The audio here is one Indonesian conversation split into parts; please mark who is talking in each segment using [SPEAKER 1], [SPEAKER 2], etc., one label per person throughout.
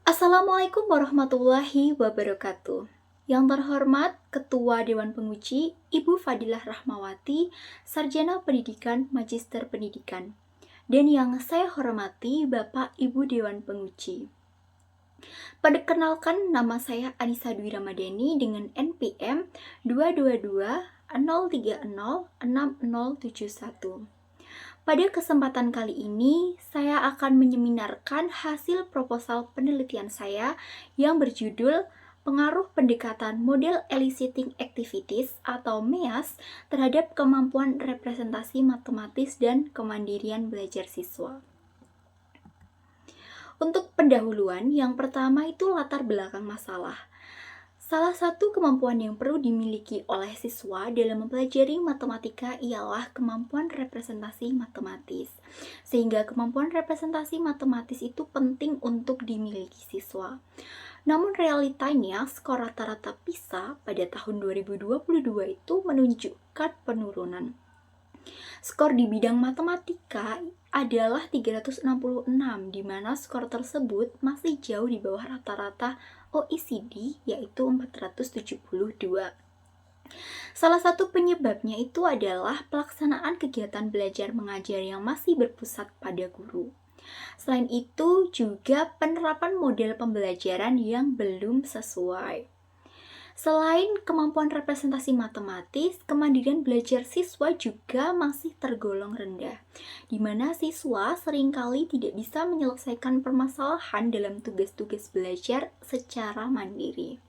[SPEAKER 1] Assalamualaikum warahmatullahi wabarakatuh. Yang terhormat Ketua Dewan Penguji, Ibu Fadilah Rahmawati, Sarjana Pendidikan Magister Pendidikan. Dan yang saya hormati Bapak Ibu Dewan Penguji. Perkenalkan, nama saya Anissa Dwi Ramadhani dengan NPM 222-030-6071. Pada kesempatan kali ini, saya akan menyeminarkan hasil proposal penelitian saya yang berjudul Pengaruh Pendekatan Model Eliciting Activities atau MEAS terhadap kemampuan representasi matematis dan kemandirian belajar siswa. Untuk pendahuluan, yang pertama itu latar belakang masalah. Salah satu kemampuan yang perlu dimiliki oleh siswa dalam mempelajari matematika ialah kemampuan representasi matematis. Sehingga kemampuan representasi matematis itu penting untuk dimiliki siswa. Namun realitanya skor rata-rata PISA pada tahun 2022 itu menunjukkan penurunan. Skor di bidang matematika adalah 366, di mana skor tersebut masih jauh di bawah rata-rata OECD, yaitu 472. Salah satu penyebabnya itu adalah pelaksanaan kegiatan belajar mengajar yang masih berpusat pada guru. Selain itu, juga penerapan model pembelajaran yang belum sesuai. Selain kemampuan representasi matematis, kemandirian belajar siswa juga masih tergolong rendah, di mana siswa seringkali tidak bisa menyelesaikan permasalahan dalam tugas-tugas belajar secara mandiri.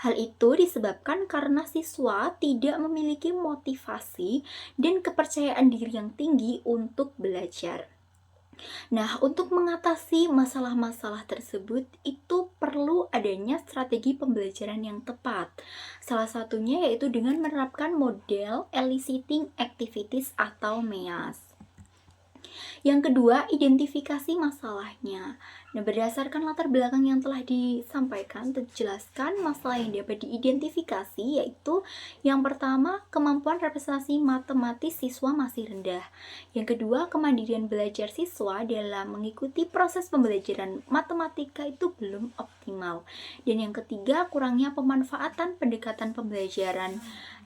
[SPEAKER 1] Hal itu disebabkan karena siswa tidak memiliki motivasi dan kepercayaan diri yang tinggi untuk belajar. Nah, untuk mengatasi masalah-masalah tersebut itu perlu adanya strategi pembelajaran yang tepat. Salah satunya yaitu dengan menerapkan model eliciting activities atau MEAS. Yang kedua, identifikasi masalahnya. Nah, berdasarkan latar belakang yang telah disampaikan, terjelaskan masalah yang dapat diidentifikasi yaitu yang pertama, kemampuan representasi matematis siswa masih rendah. Yang kedua, kemandirian belajar siswa dalam mengikuti proses pembelajaran matematika itu belum optimal. Dan yang ketiga, kurangnya pemanfaatan pendekatan pembelajaran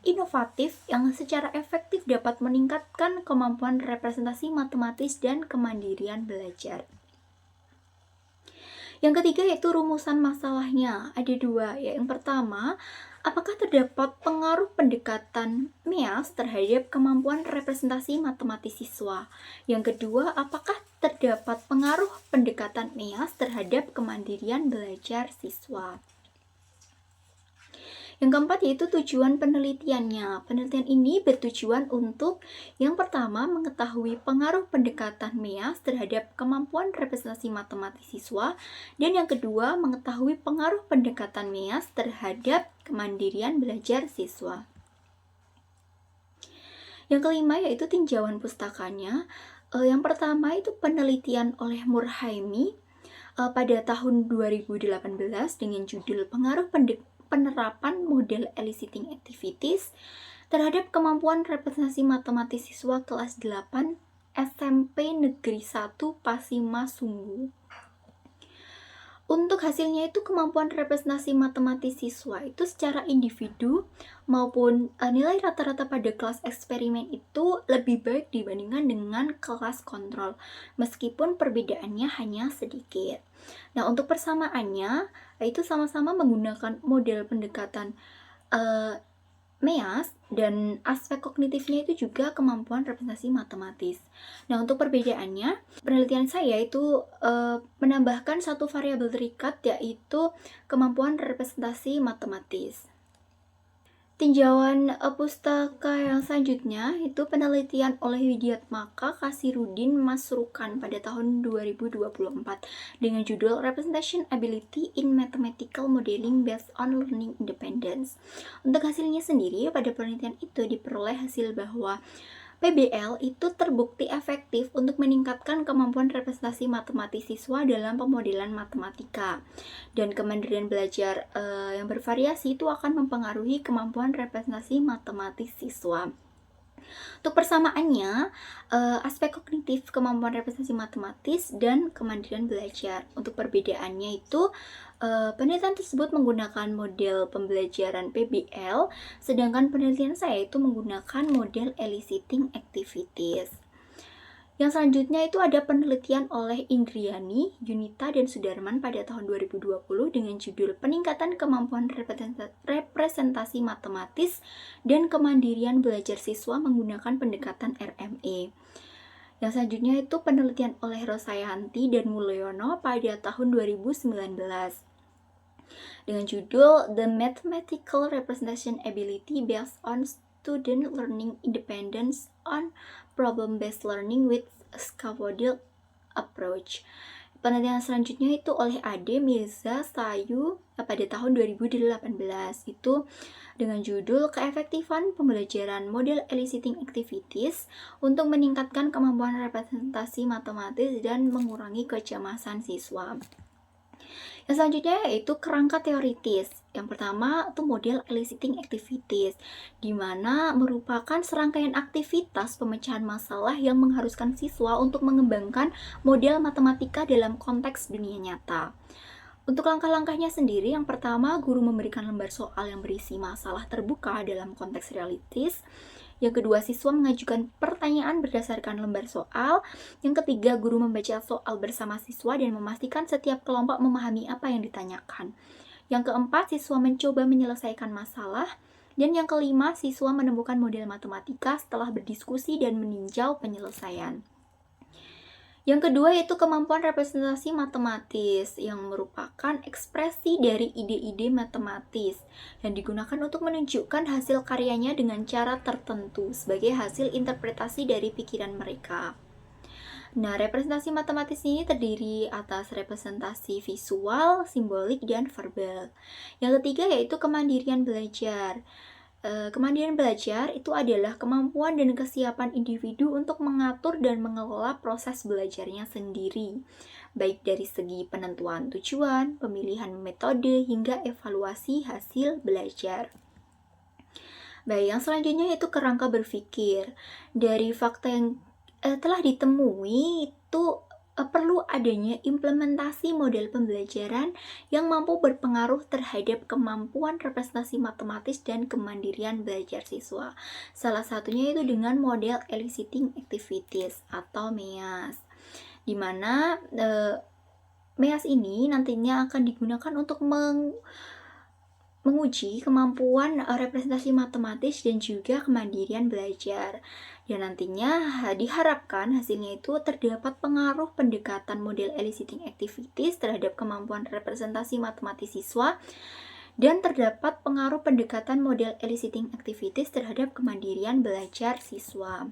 [SPEAKER 1] inovatif yang secara efektif dapat meningkatkan kemampuan representasi matematis dan kemandirian belajar. Yang ketiga yaitu rumusan masalahnya. Ada dua. Yang pertama, apakah terdapat pengaruh pendekatan MEAS terhadap kemampuan representasi matematis siswa? Yang kedua, apakah terdapat pengaruh pendekatan MEAS terhadap kemandirian belajar siswa? Yang keempat yaitu tujuan penelitiannya. Penelitian ini bertujuan untuk yang pertama mengetahui pengaruh pendekatan MEAS terhadap kemampuan representasi matematis siswa, dan yang kedua mengetahui pengaruh pendekatan MEAS terhadap kemandirian belajar siswa. Yang kelima yaitu tinjauan pustakanya. Yang pertama itu penelitian oleh Murhaimi pada tahun 2018 dengan judul Pengaruh Penerapan Model Eliciting Activities terhadap kemampuan representasi matematis siswa kelas 8 SMP Negeri 1 Pasima Sungguh. Untuk hasilnya itu kemampuan representasi matematis siswa itu secara individu maupun nilai rata-rata pada kelas eksperimen itu lebih baik dibandingkan dengan kelas kontrol, meskipun perbedaannya hanya sedikit. Nah, untuk persamaannya itu sama-sama menggunakan model pendekatan MEAS dan aspek kognitifnya itu juga kemampuan representasi matematis. Nah, untuk perbedaannya, penelitian saya itu menambahkan satu variabel terikat yaitu kemampuan representasi matematis. Tinjauan pustaka yang selanjutnya itu penelitian oleh Widiatmaka Kasirudin Masrukan pada tahun 2024 dengan judul Representation Ability in Mathematical Modeling Based on Learning Independence. Untuk hasilnya sendiri, pada penelitian itu diperoleh hasil bahwa PBL itu terbukti efektif untuk meningkatkan kemampuan representasi matematis siswa dalam pemodelan matematika. Dan kemandirian belajar yang bervariasi itu akan mempengaruhi kemampuan representasi matematis siswa. Untuk persamaannya, aspek kognitif, kemampuan representasi matematis, dan kemandirian belajar. Untuk perbedaannya itu, penelitian tersebut menggunakan model pembelajaran PBL, sedangkan penelitian saya itu menggunakan model eliciting activities. Yang selanjutnya itu ada penelitian oleh Indriani, Yunita, dan Sudarman pada tahun 2020 dengan judul Peningkatan Kemampuan Representasi Matematis dan Kemandirian Belajar Siswa Menggunakan Pendekatan RME. Yang selanjutnya itu penelitian oleh Rosayanti dan Mulyono pada tahun 2019 dengan judul The Mathematical Representation Ability Based on Student Learning Independence on Problem-Based Learning with Scaffolded Approach. Penelitian selanjutnya itu oleh Ade, Mirza, Sayu pada tahun 2018 itu dengan judul Keefektifan Pembelajaran Model Eliciting Activities untuk meningkatkan kemampuan representasi matematis dan mengurangi kecemasan siswa. Yang selanjutnya yaitu kerangka teoritis. Yang pertama itu model eliciting activities, di mana merupakan serangkaian aktivitas pemecahan masalah yang mengharuskan siswa untuk mengembangkan model matematika dalam konteks dunia nyata. Untuk langkah-langkahnya sendiri, yang pertama, guru memberikan lembar soal yang berisi masalah terbuka dalam konteks realistis. Yang kedua, siswa mengajukan pertanyaan berdasarkan lembar soal. Yang ketiga, guru membaca soal bersama siswa dan memastikan setiap kelompok memahami apa yang ditanyakan. Yang keempat, siswa mencoba menyelesaikan masalah. Dan yang kelima, siswa menemukan model matematika setelah berdiskusi dan meninjau penyelesaian. Yang kedua yaitu kemampuan representasi matematis yang merupakan ekspresi dari ide-ide matematis yang digunakan untuk menunjukkan hasil karyanya dengan cara tertentu sebagai hasil interpretasi dari pikiran mereka. Nah, representasi matematis ini terdiri atas representasi visual, simbolik, dan verbal. Yang ketiga yaitu kemandirian belajar. Kemandirian belajar itu adalah kemampuan dan kesiapan individu untuk mengatur dan mengelola proses belajarnya sendiri, baik dari segi penentuan tujuan, pemilihan metode, hingga evaluasi hasil belajar. Baik, yang selanjutnya yaitu kerangka berpikir. Dari fakta yang telah ditemui itu perlu adanya implementasi model pembelajaran yang mampu berpengaruh terhadap kemampuan representasi matematis dan kemandirian belajar siswa. Salah satunya itu dengan model eliciting activities atau MEAS, di mana MEAS ini nantinya akan digunakan untuk menguji kemampuan representasi matematis dan juga kemandirian belajar. Dan nantinya diharapkan hasilnya itu terdapat pengaruh pendekatan model eliciting activities terhadap kemampuan representasi matematis siswa dan terdapat pengaruh pendekatan model eliciting activities terhadap kemandirian belajar siswa.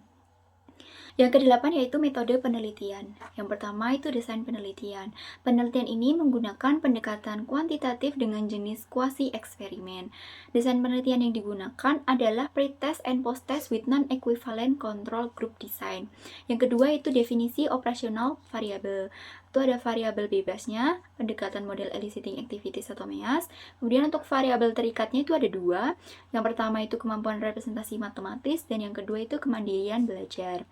[SPEAKER 1] Yang kedelapan yaitu metode penelitian. Yang pertama itu desain penelitian. Penelitian ini menggunakan pendekatan kuantitatif dengan jenis quasi-eksperimen. Desain penelitian yang digunakan adalah pre-test and post-test with non-equivalent control group design. Yang kedua itu definisi operasional variabel. Itu ada variabel bebasnya, pendekatan model eliciting activities atau MEAS. Kemudian untuk variabel terikatnya itu ada dua. Yang pertama itu kemampuan representasi matematis dan yang kedua itu kemandirian belajar.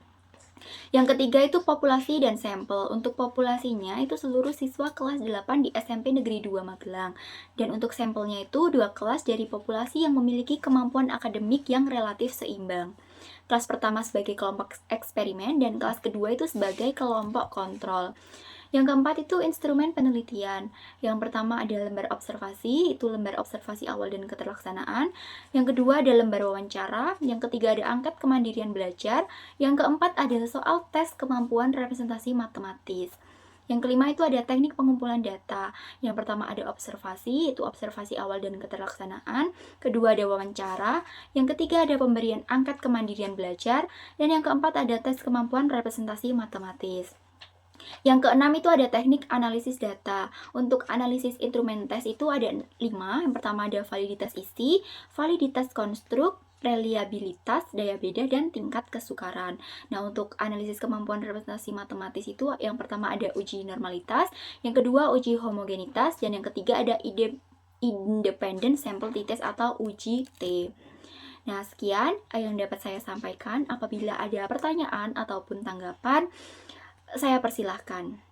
[SPEAKER 1] Yang ketiga itu populasi dan sampel. Untuk populasinya itu seluruh siswa kelas 8 di SMP Negeri 2 Magelang. Dan untuk sampelnya itu 2 kelas dari populasi yang memiliki kemampuan akademik yang relatif seimbang. Kelas pertama sebagai kelompok eksperimen dan kelas kedua itu sebagai kelompok kontrol. Yang keempat itu instrumen penelitian. Yang pertama ada lembar observasi, itu lembar observasi awal dan keterlaksanaan. Yang kedua ada lembar wawancara. Yang ketiga ada angket kemandirian belajar. Yang keempat ada soal tes kemampuan representasi matematis. Yang kelima itu ada teknik pengumpulan data. Yang pertama ada observasi, itu observasi awal dan keterlaksanaan. Kedua ada wawancara. Yang ketiga ada pemberian angket kemandirian belajar. Dan yang keempat ada tes kemampuan representasi matematis. Yang keenam itu ada teknik analisis data. Untuk analisis instrumen tes itu ada 5. Yang pertama ada validitas isi, validitas konstruk, reliabilitas, daya beda, dan tingkat kesukaran. Nah, untuk analisis kemampuan representasi matematis itu yang pertama ada uji normalitas, yang kedua uji homogenitas, dan yang ketiga ada independent sample t-test atau uji T. Nah, sekian yang dapat saya sampaikan. Apabila ada pertanyaan ataupun tanggapan, saya persilahkan.